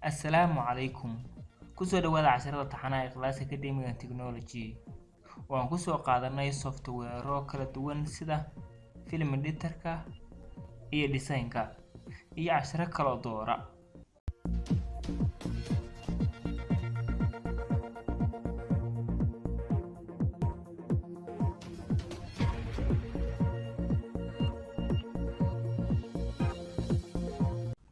Assalaamu calaykum. Ku soo dhawaada casharada taxanaha Class Academic and Technology. Waxaan ku soo qaadanay software kala duwan sida film editor-ka iyo design-ka iyo casharo kala doora.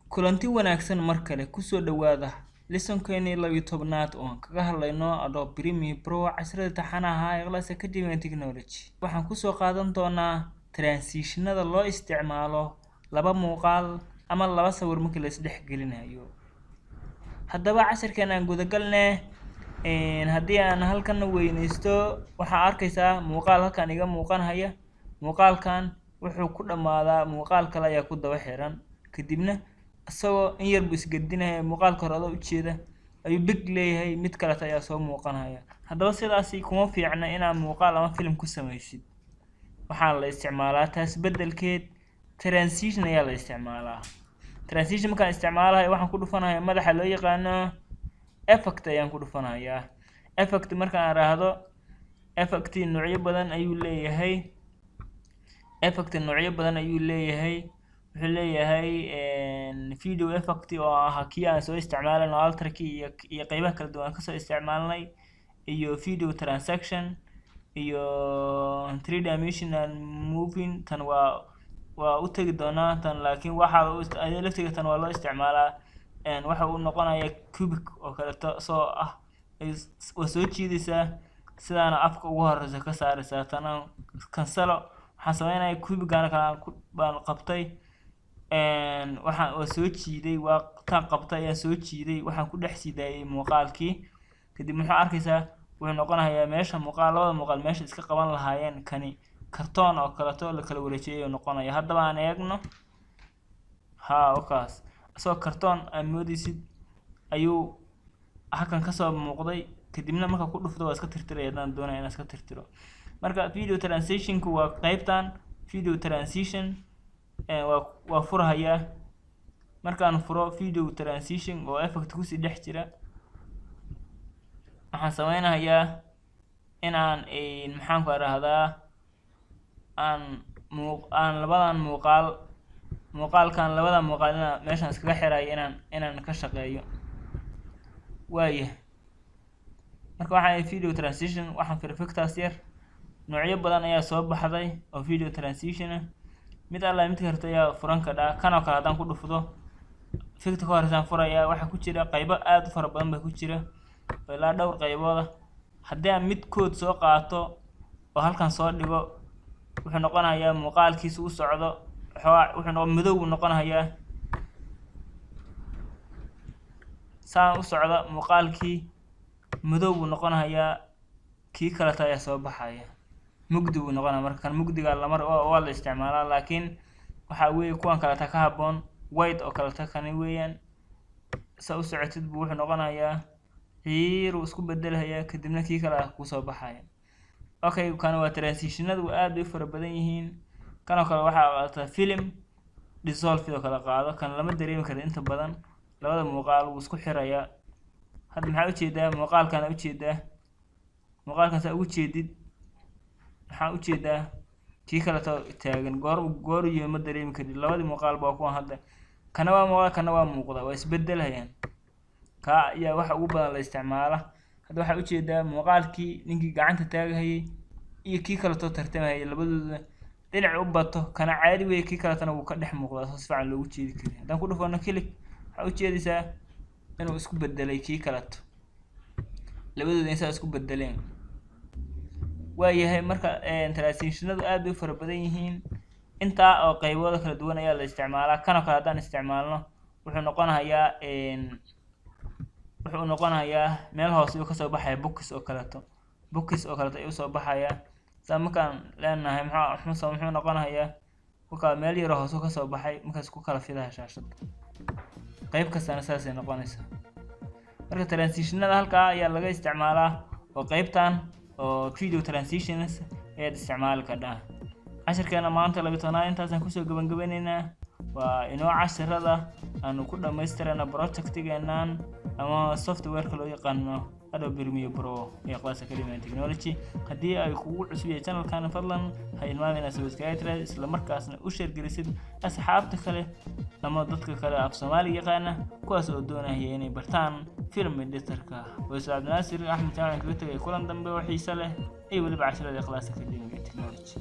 kulanti wanaagsan mar kale ku soo dhawaada lesson-keeni 12aad oo kaga hadlayno Adobe Premiere Pro casharada taxanaha Class Academic and Technology. Waxaan ku soo qaadan doonaa transition-nada loo isticmaalo laba muuqaal ama laba sawir marka la isdhex gelinayo. Haddaba casharkan aan guda galnay haddii aan halkan weynaysto waxaa arkaysaa muuqaal halkan iga muuqanaya. Muuqaalkan wuxuu ku dhamaadaa muuqaal kale ayaa ku daba xiran kadibna asagoo in yar buu isgedinaya muuqaalka hore u jeeda ayuu big leeyahay mid kale ayaa soo muuqanaya. Haddaba sidaas kuma fiicna inaad muuqaal ama film ku samaysid. waxaa la isticmaalaa taas bedelkeed transition ayaa la isticmaalaa. Transition markaan isticmaalayo waxaan ku dhufanayaa madaxa loo yaqaano effect ayaan ku dhufanayaa. Effect markaan raahdo effect noocyo badan ayuu leeyahay. Wuxuu leeyahay video effect oo ah kii aan soo isticmaalno alter-kii iyo qaybaha kala duwan ka soo isticmaalnay iyo video transition iyo 3 dimensional moving tan waa u tagi doonaa tan laakiin waxa laftiga tan waa loo isticmaalaa waxa uu noqonayaa cubic oo kale soo ah waa soo jiidaysaa sidaana afka ugu horeysa ka saaraysaa tan cancelo waxaan sameeyay cubic-gaana kala baan qabtay waxaan soo jiiday waa tan qabtay ayaa soo jiiday waxaan ku dhex sidaayay muuqaalkii kadib wuxuu arkaysaa wuxuu noqonayaa meesha labada muuqaal meesha iska qaban lahaayeen kani kartoon oo kale la kala wareejiyay noqonaya. haddaba aan eegno okaas soo kartoon aan moodaysid ayuu halkan ka soo muuqday kadibna marka ku dhufto waa iska tirtiray haddaan doonayo inaan iska tirtiro. marka video transition-ku waa qaybtan video transition waa furhayaa. markaan furo video transition oo effect ku sii dhex jira waxaan sameynayaa in aan maxaan ku raahdaa aan labadan muuqaalkan labada muuqaal meeshan iskaga xirayo inaan ka shaqeeyo waaye. marka waxaan video transition waxaan perfectas yar noocyo badan ayaa soo baxday oo video transition mid alla mid karta ayaa furan kadhaa kan oo kale hadaan ku dhufdo effect ka horeysaan furaya waxa ku jira qaybo aad u fara badan baa ku jira ilaa dhowr qaybooda. haddii aan midkood soo qaato oo halkan soo dhigo wuxuu noqonayaa muuqaalkiisu u socdo wuxuu madow noqonayaa saan u socdo muuqaalkii madow noqonayaa kii kale ayaa soo baxaya mugdi uu noqonayaa. marka kan mugdiga waa la isticmaalaa laakiin waxa weeye kuwan kale ka haboon white oo kale kan weeyaan sa u socotid buu wuxuu noqonayaa uu isku bedelayaa kadibna kii kale ku soo baxaya. okay kan waa transition-nadu aad u fara badan yihiin. kan oo kale waxa film dissolve oo kale qaado kan lama dareemi karo inta badan labada muuqaal uu isku xirayaa. hadda maxaa u jeedaa muuqaalkan sa ugu jeedid waxaan u jeedaa kii kale taagan goor iyo ma dareemi karin labadii muuqaal baa kuwan hadda kana waa muuqaal kana waa muuqda waa isbedelayaan ka ayaa waxa ugu badan la isticmaala. hadda waxa u jeedaa muuqaalkii ninkii gacanta taagayay iyo kii kale tartamay labadooda dhinac u bato kana caadi weey kii kale tan uu ka dhex muuqda si fiican loogu jeedi karo. hadaan ku dhufano click waxa u jeedaysaa inuu isku bedelay kii kale labadooda inay isku bedeleen waayahay. marka transition-nadu aad u fara badan yihiin inta oo qaybooda kala duwan ayaa la isticmaalaa. kan oo kale hadaan isticmaalno wuxuu noqonayaa meel hoose uu ka soo baxaya box oo kale ayuu soo baxaya. markaan leenahay muxuu noqonayaa meel yar hoose ka soo baxay markaas ku kala fidaha shaashada qayb kastana saas ay noqonaysaa. marka transition-nada halka ayaa laga isticmaalaa oo qaybtan oo video transitions ee isticmaal ka dhaa. casharkeena maanta 12 intaas aan ku soo gabagabeynaa waa inoo casharada aanu ku dhamaystirana project-geenan ama software-ka loo yaqaano Adobe Premiere Pro ee Class Academy Technology. haddii ay kugu cusub yahay channel-kan fadlan ha ilmaamin inaad subscribe isla markaasna u share gelisid asxaabta kale ama dadka kale af Soomaali yaqaana kuwaas oo doonaya inay bartaan film editor-ka. Waa Cabdinaasir Axmed Jaamac kaga tagay kulan dambe oo xiiso leh ay waliba casharada Class Academy Technology.